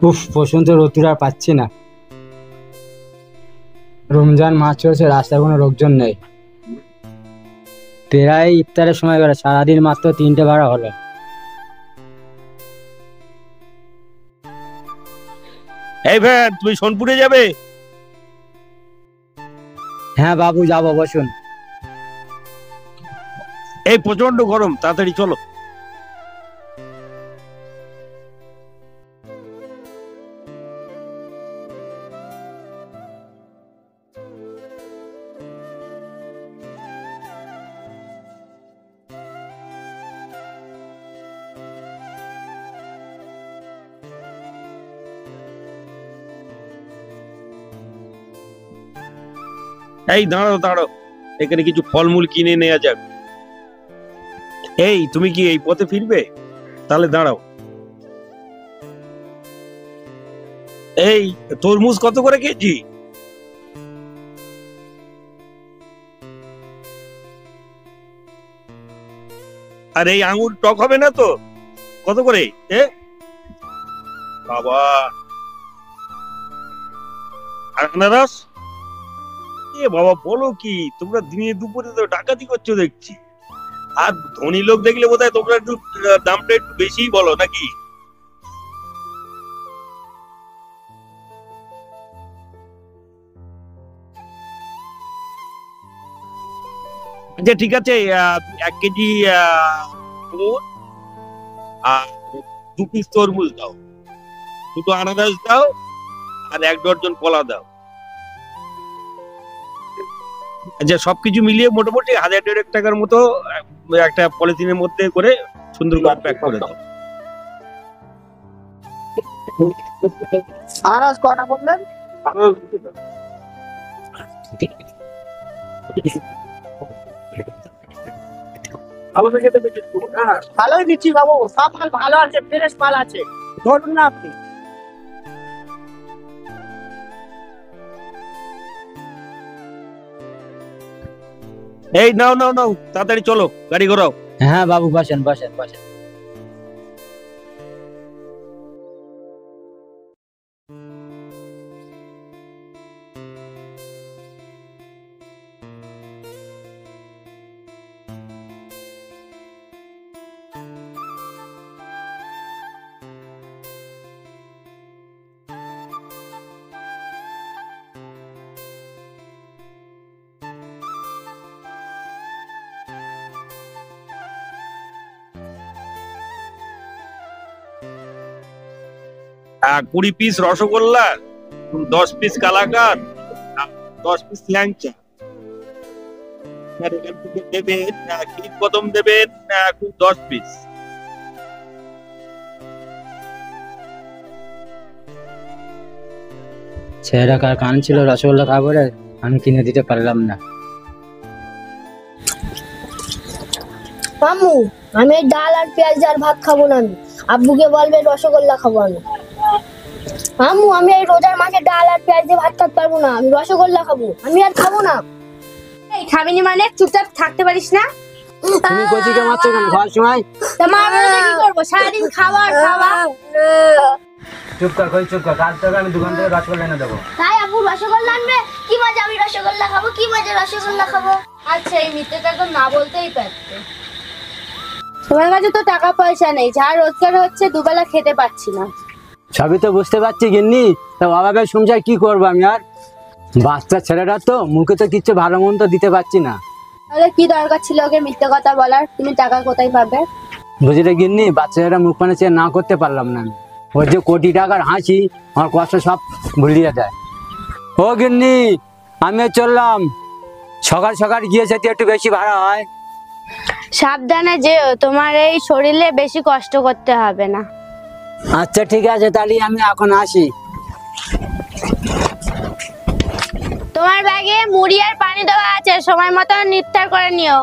উফ, বসন্ত রোদ্দুর আর পাচ্ছি না। রমজান মাস চলছে, রাস্তায় কোনো লোকজন নেই। প্রায় ইফতারের সময় বেড়ে সারাদিন মাত্র 3টে ভাড়া হলো। এই ভ্যান, তুমি সোনপুরে যাবে? হ্যাঁ বাবু, যাবো, বসুন। এই প্রচন্ড গরম, তাড়াতাড়ি চলো। এই দাঁড়াও দাঁড়াও, এখানে কিছু ফলমূল কিনে নেওয়া যাক। এই তুমি কি এই পথে ফিরবে? তাহলে দাঁড়াও। এই তরমুজ কত করে কেজি? আর এই আঙ্গুর টক হবে না তো? কত করে? বাবা, আর আনারস? বাবা বলো কি, তোমরা দিনে দুপুরে তো ডাকাতি করছো দেখছি। আর ধনী লোক দেখলে বোধহয় তোমরা একটু দামটা একটু বেশিই বলো নাকি? আচ্ছা ঠিক আছে, 1 কেজি আঙ্গুর আর 2 পিস তরমুজ দাও, 2টো আনারস দাও, আর 1 ডজন কলা দাও। আচ্ছা সবকিছু মিলিয়ে মোটামুটি 1000-1500 টাকার মতো একটা পলিথিনের মধ্যে করে সুন্দর করে প্যাক করে দাও। আনারস কটা বললেন? ভালোই দিচ্ছি বাবু, সব মাল ভালো আছে, ফ্রেশ মাল আছে, ধরুন না আপনি। এই নাও নাও নাও, তাড়াতাড়ি চলো, গাড়ি ঘোরাও। হ্যাঁ বাবু, বসেন বসেন বসেন। আর 20 piece rasgulla, 10 piece kalakand, 10 piece langcha. আর এখান থেকে দেবেন ক্ষীর কদম দেবেন 10 পিস। ছেলেটা কার কান ছিল রসগোল্লা খাবো রে, আমি কিনে দিতে পারলাম না। মামু, আমি এই ডাল আর পেঁয়াজ আর ভাত খাবো না। আমি আব্বুকে বলবে রসগোল্লা খাবো আমি। মামু, আমি এই রোজার মাসে ডাল আর পেঁয়াজ দিয়ে ভাত খেতে পারবো না, আমি রসগোল্লা খাবো, আমি আর খাবো না। এই খাবিনি মানে চুপচাপ থাকতে পারিস না? তুমি কচিকে মারছো কেন খাওয়ার সময়? তোমার কি করবো, সারাদিন খাবার খাওয়া। চুপ কর, কই চুপ কর, কাল থেকে আমি দোকান থেকে রসগোল্লা এনে দেবো। তাই আব্বু রসগোল্লা আনবে? কি মজা, আমি রসগোল্লা খাবো, কি মজা রসগোল্লা খাবো। আচ্ছা, এই মিথ্যেটা তো না বলতেই পারতে। তোমার কাছে তো টাকা পয়সা নেই, যা রোজগার হচ্ছে দুবেলা খেতে পাচ্ছি না। সবই তো বুঝতে পারছি গিন্নি, তা অভাবের সংসার কি করবো আমি আর? বাচ্চা ছেলেটা তো, মুখে তো কিচ্ছু ভালো মন্দ দিতে পারছি না। তাহলে কি দরকার ছিল ওকে মিথ্যে কথা বলার? তুমি টাকা কোথায় পাবে? বুঝলে গিন্নি, বাচ্চাটা মুখ পানে চেয়ে না করতে পারলাম না আমি। ওর যে কোটি টাকার হাসি আমার কষ্ট সব ভুলিয়ে দেয়। ও গিন্নি, আমি চললাম, সকাল সকাল গিয়ে যেতে একটু বেশি ভাড়া হয়। সাবধানে যেও, তোমার এই শরীরে বেশি কষ্ট করতে হবে না। আচ্ছা ঠিক আছে, তাহলে আমি এখন আসি। তোমার ব্যাগে মুড়ি আর পানি দেওয়া আছে, সময় মতো ইফতার করে নিও।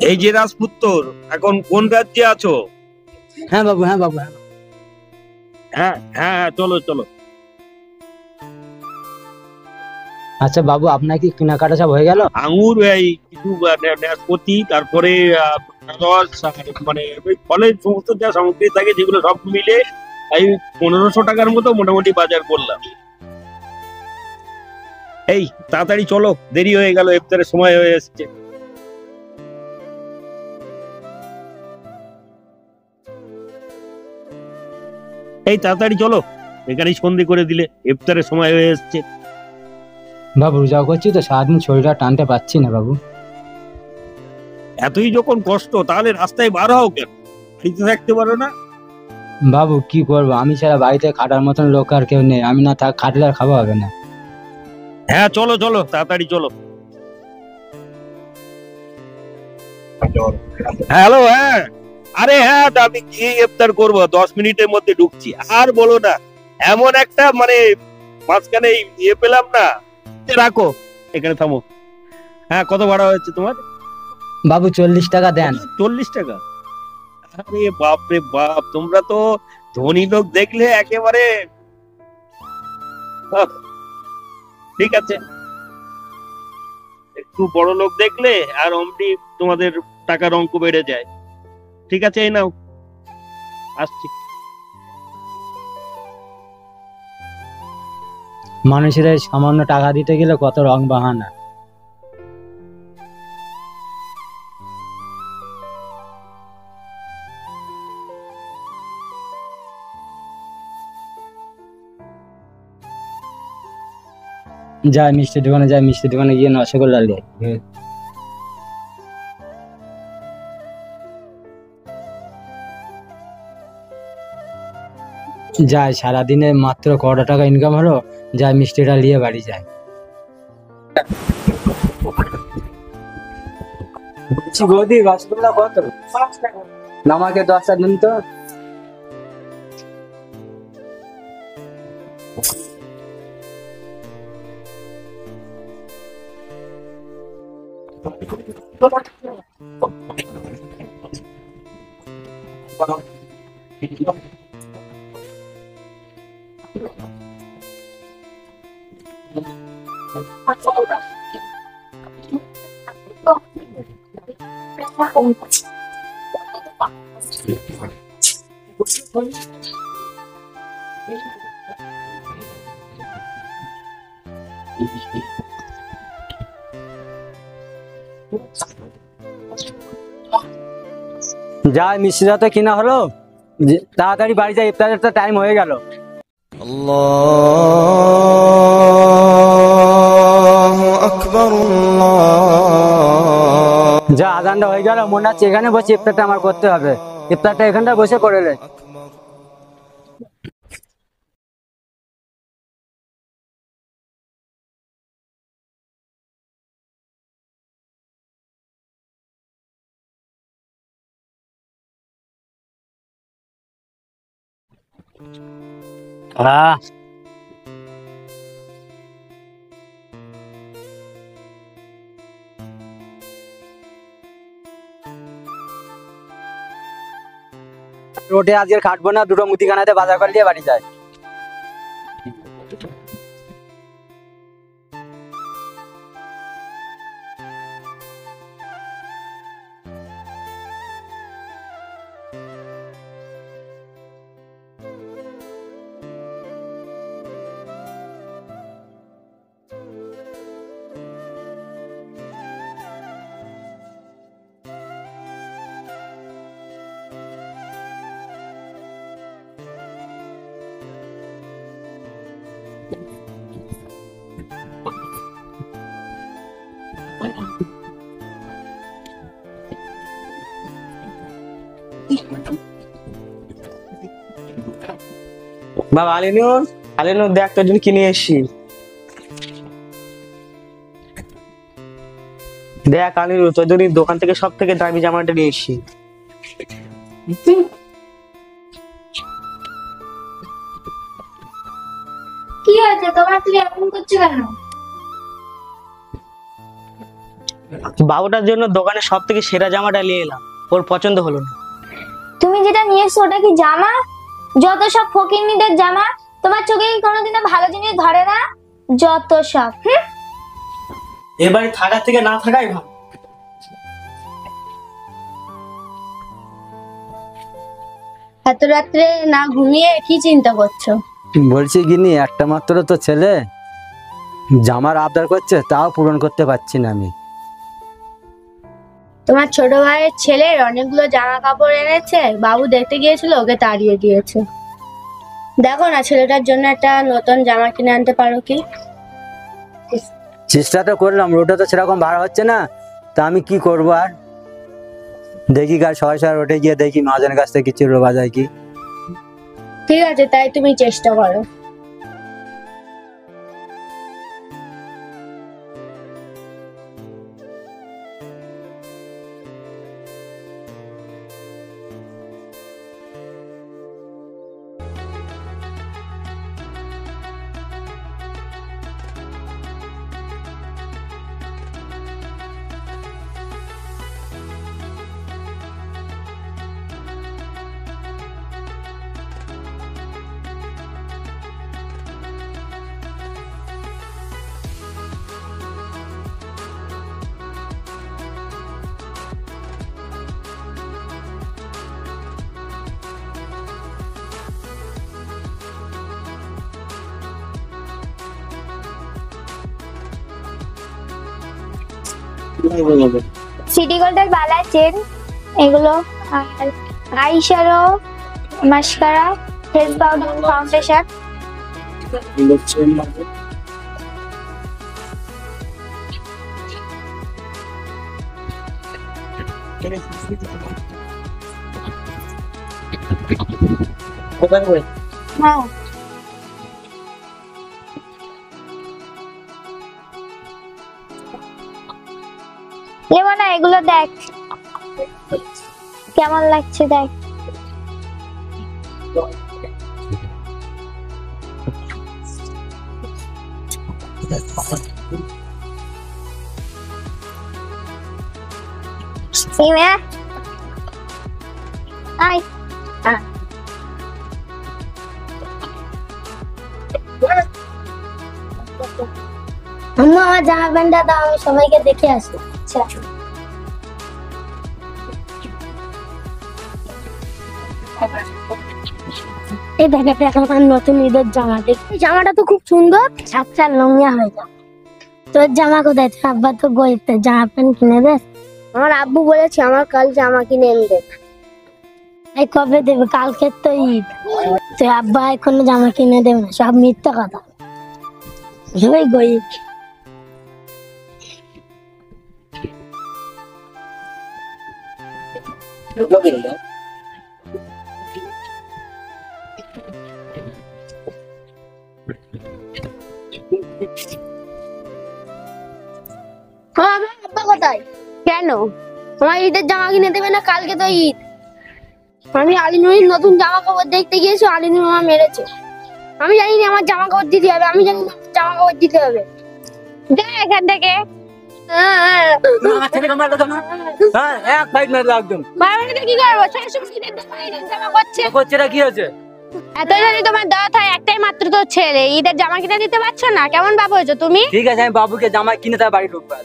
এই যে রাজপুত্তর, এখন কোন রাজ্যে আছো? হ্যাঁ বাবু, হ্যাঁ বাবু, হ্যাঁ। হ্যাঁ হ্যাঁ হ্যাঁ, চলো চলো। আচ্ছা বাবু, আপনার কি কেনাকাটা সব হয়ে গেল? আঙুর, এই কিছু নাশপাতি, তারপরে আনারস, আর মানে ওই ফলের সমস্ত যা সামগ্রী থাকে যেগুলো সব মিলে এই 1500 টাকার মতো মোটামুটি বাজার করলাম। এই তাড়াতাড়ি চলো, দেরি হয়ে গেল, ইফতারের সময় হয়ে এসছে। এই তাড়াতাড়ি চলো, এখানেই সন্ধে করে দিলে, ইফতারের সময় হয়ে এসছে। বাবু রোজা করছি তো, সারাদিন শরীরটা টানতে পারছি না বাবু। এতই যখন কষ্ট, তাহলে রাস্তায় বার হও কেন? বাড়িতে থাকতে পারো না? বাবু কি করবো, আমি ছাড়া বাড়িতে খাটার মতন লোক আর কেউ নেই, আমি না থাক খাটলে আর খাওয়া হবে না। হ্যাঁ চলো চলো, তাড়াতাড়ি চলো। হ্যালো, হ্যাঁ, আরে হ্যাঁ, তা আমি গিয়ে ইফতার করবো, 10 মিনিটের মধ্যে ঢুকছি। আর বলো না, এমন একটা মানে মাঝখানে ইয়ে পেলাম না। রাখো, এখানে থামো। হ্যাঁ, কত ভাড়া হয়েছে তোমার? বাবু 40 টাকা দেন। 40 টাকা? আরে বাপ রে বাপ, তোমরা তো ধনী লোক দেখলে একেবারে। আহ, ঠিক আছে, একটু বড় লোক দেখলে আর অমনি তোমাদের টাকার অঙ্ক বেড়ে যায়। ঠিক আছে, এই নাও, আসছি। মানুষের এই সামান্য টাকা দিতে গেলে কত রং বাহানা। যাই মিষ্টি দোকানে, যাই মিষ্টি দোকানে গিয়ে রসগোল্লা নিয়ে আয়। যাই, সারাদিনে মাত্র কটা টাকা ইনকাম হলো, যাই মিষ্টিটা নিয়ে বাড়ি যাই। বলছি বৌদি, রসগোল্লা কত? আমাকে 10টা দিন তো। যাই, মিষ্টিটা তো কিনা হলো, তাড়াতাড়ি বাড়ি যাই, ইফতারের তো টাইম হয়ে গেল। যা আজানটা হয়ে গেল, মনে হচ্ছে এখানে বসে ইফতারটা আমার করতে হবে। ইফতারটা এখানটা বসে করে নে। আহ রোডে আজকে খাটবো না, দুটো মুদিখানাতে বাজার করে দিয়ে বাড়ি যায়। বাবা আলিনুর, আলিনুর দেখ তোর জন্য কিনে এসছি। দেখ আলিনুর, তোর জন্য দোকান থেকে সব থেকে দামি জামাটা নিয়ে এসছি। কি হয়েছে তোমার, তুমি এমন করছো কেন? বাবুটার জন্য দোকানে সব থেকে সেরা জামাটা নিয়ে এলাম, ওর পছন্দ হলো না। তুমি যেটা নিয়ে এসছো ওটা কি জামা? যত সব ফকিন্নিদের জামা। তোমার চোখে কি কোনোদিনও ভালো জিনিস ধরে না? যত সব। এবারে থাকার থেকে না থাকাই ভালো। এত রাত্রে না ঘুমিয়ে কি চিন্তা করছো? বলছি গিন্নি, একটা মাত্র তো ছেলে, জামার আবদার করছে, তাও পূরণ করতে পারছি না আমি। তোমার ছোট ভাইয়ের ছেলের অনেকগুলো জামা কাপড় এনেছে, বাবু দেখতে গিয়েছিল, ওকে তাড়িয়ে দিয়েছে। দেখো না ছেলেটার জন্য একটা নতুন জামা কিনে আনতে পারো কি? চেষ্টা তো করলাম, রোডে তো সেরকম ভাড়া হচ্ছে না, তা আমি কি করবো আর। দেখি কাল সকাল সকাল রোডে গিয়ে দেখি মহাজনের কাছ থেকে কিছু রোবা যায় কি। ঠিক আছে, তাই তুমি চেষ্টা করো। সিটি গোল্ডের বালা চেন এগুলো, আর eyeshadow, mascara, face powder, foundation. হ্যাঁ, এমন না, এগুলো দেখ কেমন লাগছে, দেখ। Sini Hai. আম্মা আমার জামা প্যান্টটা দাও, আমি সবাইকে দেখে আসি। আচ্ছা, এই দেখে এখন আমার নতুন ঈদের জামা, দেখি জামাটা তো খুব সুন্দর, ঝাপসা লঙ্গিয়া হয়ে যাবে। তোর জামা কোথায়? তোর আব্বা তো গরিব, জামা প্যান্ট কিনে দে। আমার আব্বু বলেছে আমার কাল জামা কিনে এনে দেবে। এই কবে দেবে? কালকে তো ঈদ, তোর আব্বা এখন জামা কিনে দেবে না, সব মিথ্যা কথা, সবাই গরিব। আব্বা কোথায়? কেন? আমার ঈদের জামা কিনে দেবে না? কালকে তো ঈদ। আমি আলিনুরের নতুন জামা কাপড় দেখতে গিয়েছি, আলিনুর মা মেরেছে। আমি জানি না আমার জামা কাপড় দিতে হবে, আমি জানি না জামা কাপড় দিতে হবে। যা এখান থেকে। এক ফাইট মেরে একদম বাবাকে কি করবো? শাশুড়ি ঈদের জামা করছে। করছেটা কি হয়েছে? এত জানি তোমার দাওয়াত হয়, একটাই মাত্র তো ছেলে, ঈদের জামা কিনে দিতে পারছো না? কেমন বাবু হয়েছো তুমি? ঠিক আছে, আমি বাবুকে জামা কিনে তার বাড়ি ঢুকবো।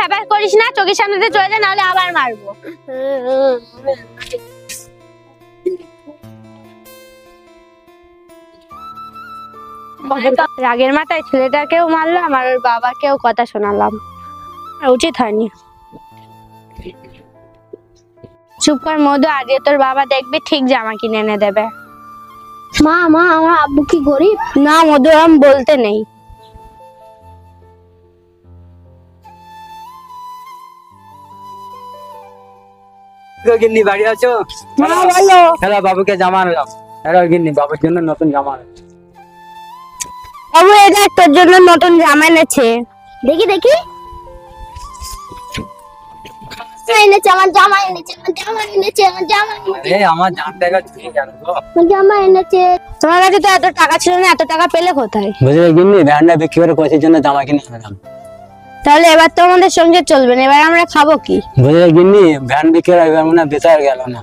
ফ্যাপাস করিস না, চোখের সামনে দিয়ে চলে যা, নাহলে আবার মারবো। রাগের মাথায় ছেলেটাকেও মারলাম আর ওর বাবাকেও কথা শোনালাম, উচিত হয়নি। চুপ কর মধু, আজকে তোর বাবা দেখবি ঠিক জামা কিনে এনে দেবে। মা আমার আব্বু কি গরিব? না মধু, আমি বলতে নেই। গিন্নি বাড়ি আছো? বলো। হ্যালো, বাবুকে জামা আনলাম। হ্যালো গিন্নি, বাবুর জন্য নতুন জামা আনলাম। বাবু এই দেখ, তোর জন্য নতুন জামা এনেছে। দেখি দেখি। এনেছে আমার জামা, এনেছে আমার জামা, এনেছে আমার জামা, আমার জামটা চুরি গেল গো। জামা এনেছে। তোমার কাছে তো এত টাকা ছিল না, এত টাকা পেলে কোথায়? বুঝলে গিন্নি, ভ্যানটা বিক্রি করে কোচির জন্য জামা কিনে আনলাম। তাহলে এবার তো আমাদের সংসার চলবে না, এবার আমরা খাবো কি? বুঝলে গিন্নি, ভ্যান বিক্রি এবার মনে হয় বেচার গেল না।